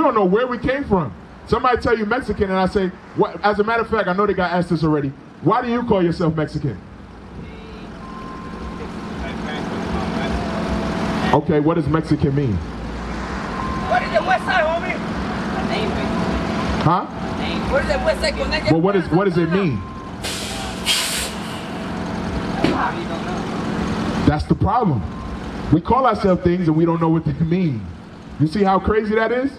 don't know where we came from. Somebody tell you Mexican, and I say, what? As a matter of fact, I know they got asked this already. Why do you call yourself Mexican? Okay, what does Mexican mean? What is the West Side, homie? Name. Huh? Name. What is the West Side connected? Well, what does it mean? That's the problem. We call ourselves things and we don't know what they mean. You see how crazy that is?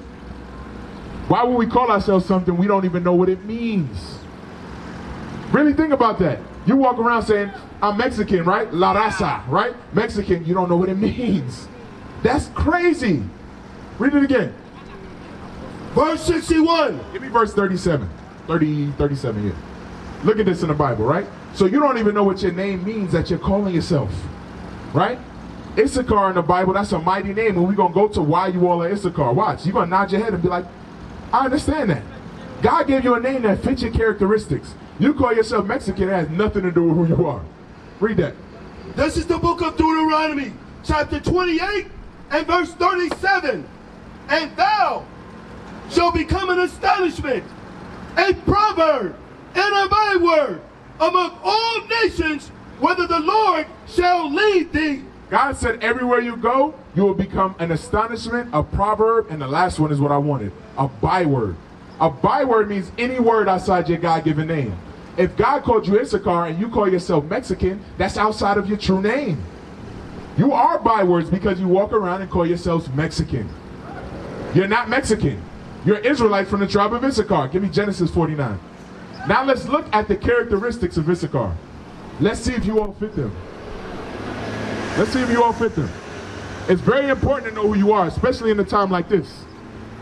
Why would we call ourselves something we don't even know what it means? Really think about that. You walk around saying, I'm Mexican, right? La raza, right? Mexican, you don't know what it means. That's crazy. Read it again. Verse 61. Give me verse 37. 37 here. Look at this in the Bible, right? So you don't even know what your name means that you're calling yourself, right? Issachar in the Bible, that's a mighty name, and we're going to go to why you all are Issachar. Watch. You're going to nod your head and be like, I understand that. God gave you a name that fits your characteristics. You call yourself Mexican, it has nothing to do with who you are. Read that. This is the book of Deuteronomy, chapter 28 and verse 37. And thou shalt become an astonishment, a proverb, and a byword among all nations, whether the Lord shall lead thee. God said everywhere you go, you will become an astonishment, a proverb, and the last one is what I wanted, a byword. A byword means any word outside your God-given name. If God called you Issachar and you call yourself Mexican, that's outside of your true name. You are bywords because you walk around and call yourselves Mexican. You're not Mexican. You're Israelite from the tribe of Issachar. Give me Genesis 49. Now let's look at the characteristics of Issachar. Let's see if you all fit them. Let's see if you all fit them. It's very important to know who you are, especially in a time like this.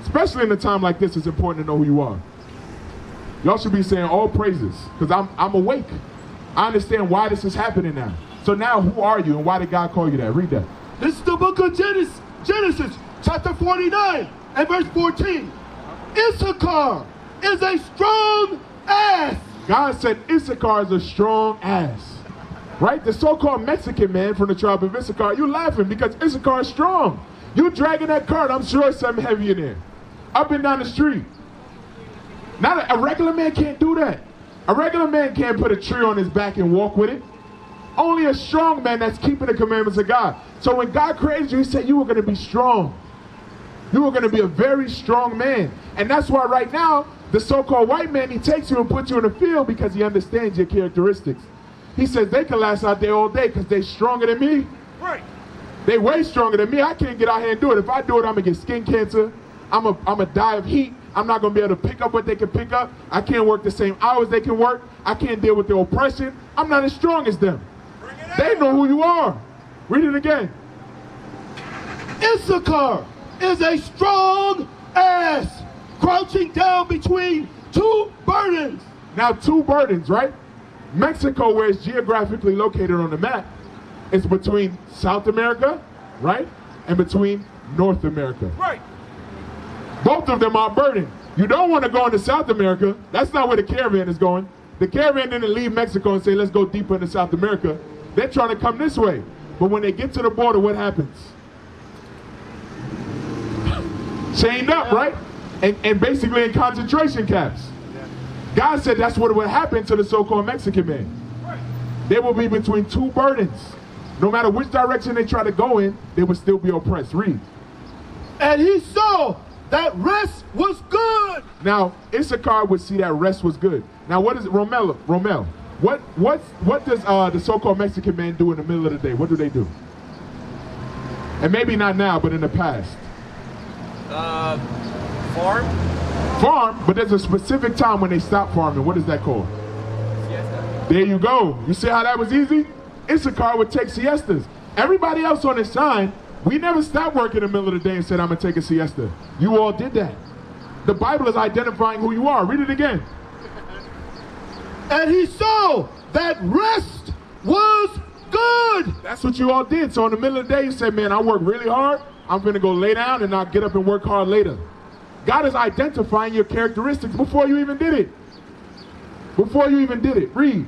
Especially in a time like this, it's important to know who you are. Y'all should be saying all praises, because I'm awake. I understand why this is happening now. So now, who are you, and why did God call you that? Read that. This is the book of Genesis, chapter 49 and verse 14. Issachar is a strong ass. God said Issachar is a strong ass. Right? The so-called Mexican man from the tribe of Issachar, you laughing because Issachar is strong. You dragging that cart, I'm sure it's something heavy in there. Up and down the street. Not a regular man can't do that. A regular man can't put a tree on his back and walk with it. Only a strong man that's keeping the commandments of God. So when God created you, he said you were going to be strong. You were going to be a very strong man. And that's why right now, the so-called white man, he takes you and puts you in the field because he understands your characteristics. He says they can last out there all day because they're stronger than me. Right. They way stronger than me. I can't get out here and do it. If I do it, I'm going to get skin cancer. I'm going to die of heat. I'm not going to be able to pick up what they can pick up. I can't work the same hours they can work. I can't deal with their oppression. I'm not as strong as them. They know who you are. Read it again. Issachar is a strong ass, crouching down between two burdens. Now, two burdens, right? Mexico, where it's geographically located on the map, is between South America, right? And between North America. Right. Both of them are burdened. You don't want to go into South America. That's not where the caravan is going. The caravan didn't leave Mexico and say, let's go deeper into South America. They're trying to come this way. But when they get to the border, what happens? Chained up, right? And basically in concentration camps. God said that's what would happen to the so-called Mexican man. They will be between two burdens. No matter which direction they try to go in, they would still be oppressed. Read. And he saw that rest was good. Now, Issachar would see that rest was good. Now, what is it? Romel, what does the so-called Mexican man do in the middle of the day? What do they do? And maybe not now, but in the past. Farm? Farm, but there's a specific time when they stop farming. What is that called? Siesta. There you go. You see how that was easy? Issachar would take siestas. Everybody else on the sign, we never stopped working in the middle of the day and said, I'm going to take a siesta. You all did that. The Bible is identifying who you are. Read it again. And he saw that rest was good. That's what you all did. So in the middle of the day, you said, man, I work really hard. I'm going to go lay down and I'll get up and work hard later. God is identifying your characteristics before you even did it. Before you even did it. Read.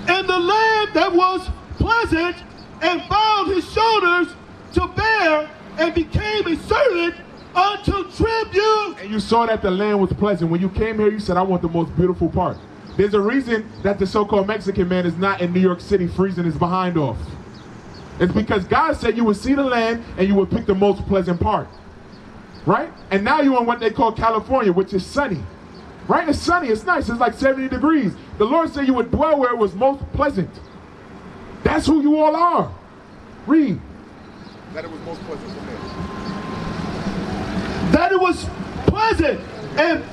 And the land that was pleasant and bowed his shoulders to bear and became a servant unto tribute. And you saw that the land was pleasant. When you came here, you said, I want the most beautiful part. There's a reason that the so-called Mexican man is not in New York City freezing his behind off. It's because God said you would see the land and you would pick the most pleasant part. Right? And now you're in what they call California, which is sunny. Right? It's sunny. It's nice. It's like 70 degrees. The Lord said you would dwell where it was most pleasant. That's who you all are. Read. That it was most pleasant for men. That it was pleasant and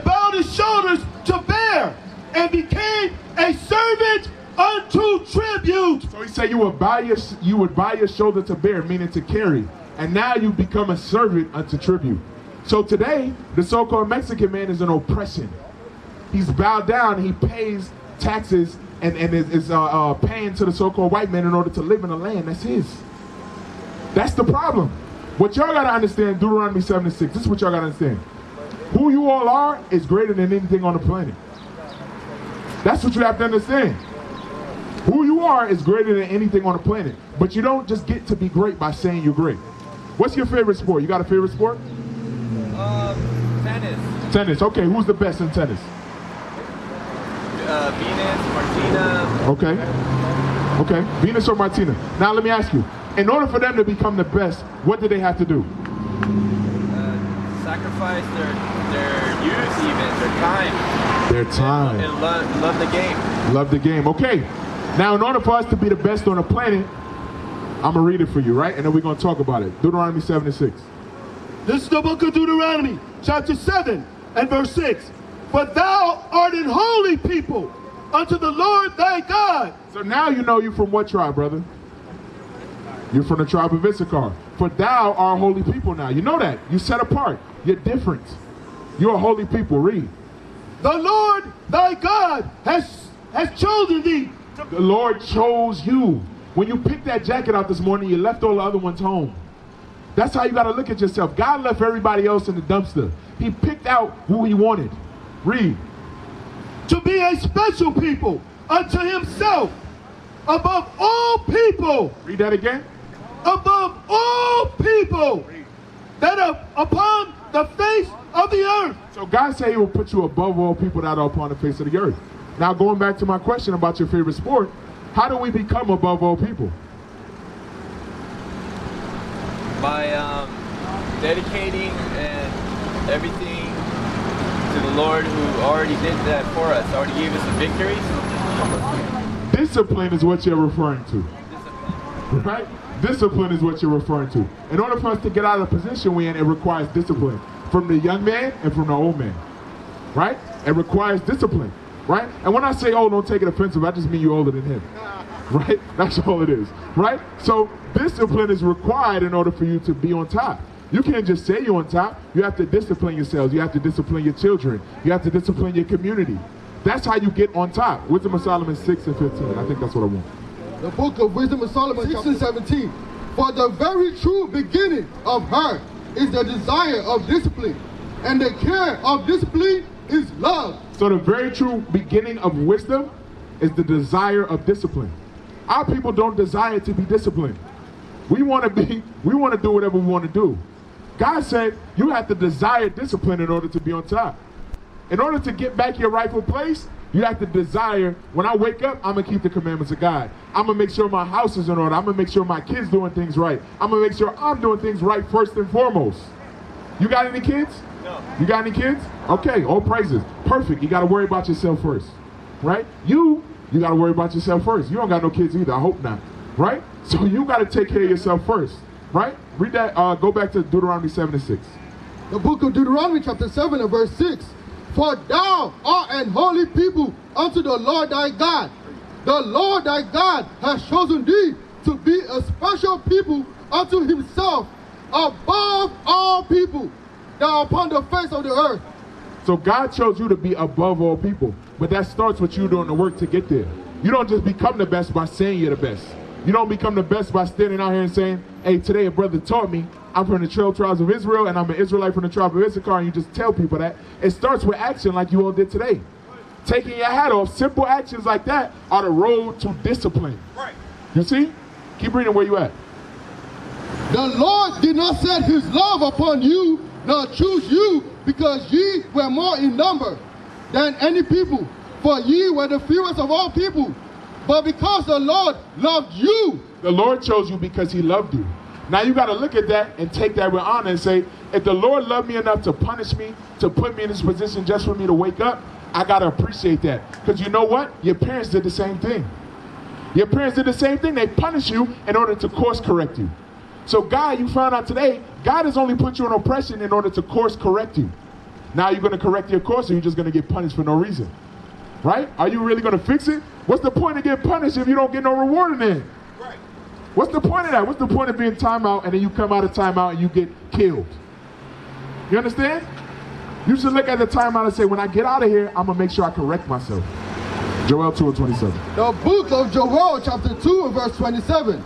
bowed his shoulders to bear and became a servant unto tribute. So he said you would buy your shoulder to bear, meaning to carry. And now you become a servant unto tribute. So today, the so-called Mexican man is an oppression. He's bowed down and he pays taxes and is paying to the so-called white man in order to live in the land that's his. That's the problem. What y'all got to understand, Deuteronomy 7:6, this is what y'all got to understand. Who you all are is greater than anything on the planet. That's what you have to understand. Who you are is greater than anything on the planet. But you don't just get to be great by saying you're great. What's your favorite sport? You got a favorite sport? Tennis. Tennis. Okay, who's the best in tennis? Venus, Martina. Okay. Okay, Venus or Martina. Now let me ask you. In order for them to become the best, what do they have to do? Sacrifice their youth, even their time. Their time. And love the game. Love the game. Okay. Now, in order for us to be the best on the planet, I'm going to read it for you, right? And then we're going to talk about it. Deuteronomy 7:6. This is the book of Deuteronomy, chapter 7 and verse 6. For thou art an holy people unto the Lord thy God. So now you know you from what tribe, brother? You're from the tribe of Issachar. For thou art a holy people now. You know that. You're set apart. You're different. You're a holy people. Read. The Lord thy God has chosen thee. The Lord chose you. When you picked that jacket out this morning, you left all the other ones home. That's how you got to look at yourself. God left everybody else in the dumpster. He picked out who he wanted. Read. To be a special people unto himself above all people. Read that again. Above all people that are upon the face of the earth. So God said he will put you above all people that are upon the face of the earth. Now going back to my question about your favorite sport, how do we become above all people? By dedicating and everything to the Lord who already did that for us, already gave us the victory. Discipline is what you're referring to. Right? Discipline is what you're referring to. In order for us to get out of the position we're in, it requires discipline. From the young man and from the old man. Right? It requires discipline. Right? And when I say old, don't take it offensive, I just mean you're older than him. Right? That's all it is. Right? So discipline is required in order for you to be on top. You can't just say you're on top. You have to discipline yourselves. You have to discipline your children. You have to discipline your community. That's how you get on top. Wisdom of Solomon 6 and 15. I think that's what I want. The book of Wisdom of Solomon 6 and 17. For the very true beginning of her is the desire of discipline, and the care of discipline is love. So the very true beginning of wisdom is the desire of discipline. Our people don't desire to be disciplined. We want to do whatever we want to do. God said you have to desire discipline in order to be on top. In order to get back your rightful place, you have to desire, when I wake up, I'm going to keep the commandments of God. I'm going to make sure my house is in order. I'm going to make sure my kids doing things right. I'm going to make sure I'm doing things right first and foremost. You got any kids? No. You got any kids? Okay, all praises. Perfect. You got to worry about yourself first. Right? You got to worry about yourself first. You don't got no kids either. I hope not. Right? So you got to take care of yourself first. Right? Read that. Go back to Deuteronomy 7 and 6. The book of Deuteronomy chapter 7 and verse 6. For thou art an holy people unto the Lord thy God. The Lord thy God has chosen thee to be a special people unto himself above all people that are upon the face of the earth. So God chose you to be above all people. But that starts with you doing the work to get there. You don't just become the best by saying you're the best. You don't become the best by standing out here and saying, hey, today a brother taught me I'm from the 12 tribes of Israel and I'm an Israelite from the tribe of Issachar, and you just tell people that. It starts with action like you all did today. Taking your hat off, simple actions like that are the road to discipline. Right. You see? Keep reading where you at. The Lord did not set his love upon you, nor choose you, because ye were more in number than any people, for ye were the fewest of all people. But because the Lord loved you. The Lord chose you because he loved you. Now you got to look at that and take that with honor and say, if the Lord loved me enough to punish me, to put me in this position just for me to wake up, I got to appreciate that. Because you know what? Your parents did the same thing. Your parents did the same thing. They punished you in order to course correct you. So God, you found out today, God has only put you in oppression in order to course correct you. Now you're going to correct your course, or you're just going to get punished for no reason. Right? Are you really going to fix it? What's the point of getting punished if you don't get no reward in it? Right. What's the point of that? What's the point of being timeout and then you come out of timeout and you get killed? You understand? You should look at the timeout and say, when I get out of here, I'm going to make sure I correct myself. Joel 2:27. The book of Joel chapter 2 and verse 27.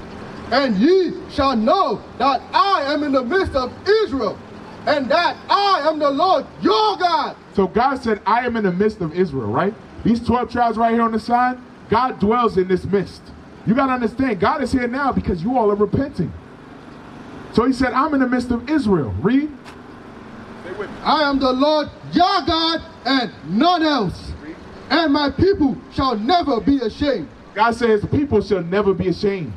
And ye shall know that I am in the midst of Israel, and that I am the Lord your God. So God said, I am in the midst of Israel, right? These 12 tribes right here on the side, God dwells in this midst. You got to understand, God is here now because you all are repenting. So he said, I'm in the midst of Israel. Read. I am the Lord your God and none else. And my people shall never be ashamed. God says people shall never be ashamed.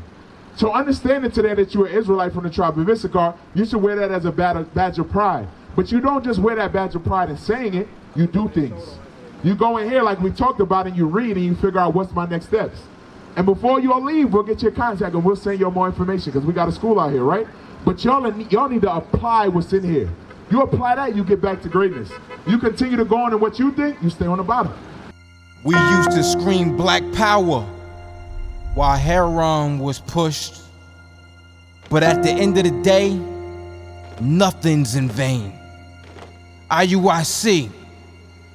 So understanding today that you're an Israelite from the tribe of Issachar, you should wear that as a badge of pride. But you don't just wear that badge of pride and saying it, you do things. You go in here like we talked about and you read and you figure out what's my next steps. And before you all leave, we'll get your contact and we'll send you more information because we got a school out here, right? But y'all need to apply what's in here. You apply that, you get back to greatness. You continue to go on in what you think, you stay on the bottom. We used to scream black power while heroin was pushed. But at the end of the day, nothing's in vain. IUIC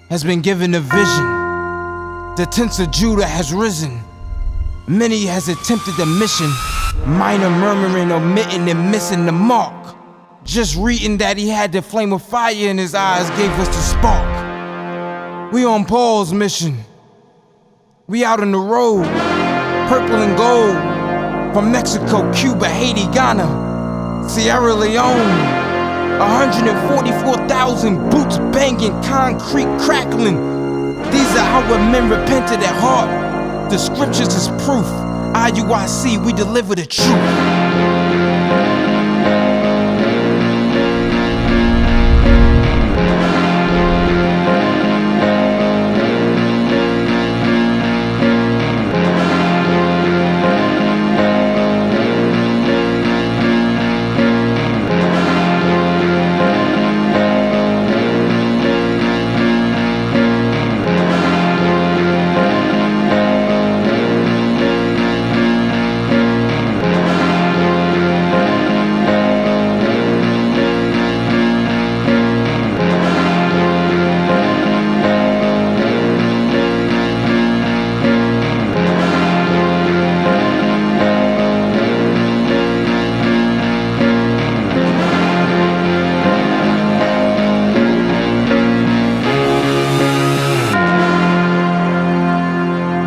has been given a vision. The tents of Judah has risen. Many has attempted the mission, minor murmuring, omitting, and missing the mark. Just reading that he had the flame of fire in his eyes gave us the spark. We on Paul's mission. We out on the road, purple and gold, from Mexico, Cuba, Haiti, Ghana, Sierra Leone. 144,000 boots banging, concrete crackling. These are our men repented at heart. The scriptures is proof. IUIC, we deliver the truth.